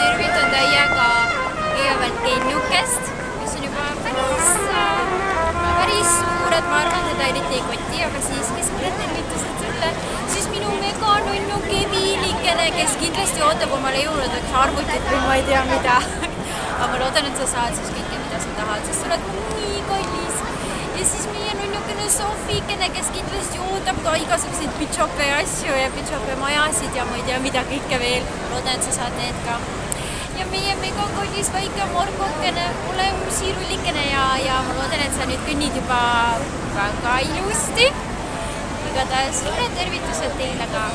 tervitan täiega kõigepealt kennukest, mis on juba päris suured, ma arvan, teda eriti ei koti, aga siiski suured tervitused sulle. Siis minu meganunnu Kevilikene, kes kindlasti ootab omale jõuludeks arvutit või ma ei tea mida. Aga ma loodan, et sa saad siis kõike, mida sa tahad, sest sa oled nii kallis. Ja siis meie nunnukene Sofikene, kes kindlasti ootab ka igasuguseid pitšope asju ja pitšope majasid ja ma ei tea mida kõike veel. Loodan, et sa saad need ka. Ja meie megakallis väike Margokene, ole siirullikene ja ma loodan, et sa nüüd kõnnid juba väga ilusti. Igatahes suured tervitused teile ka.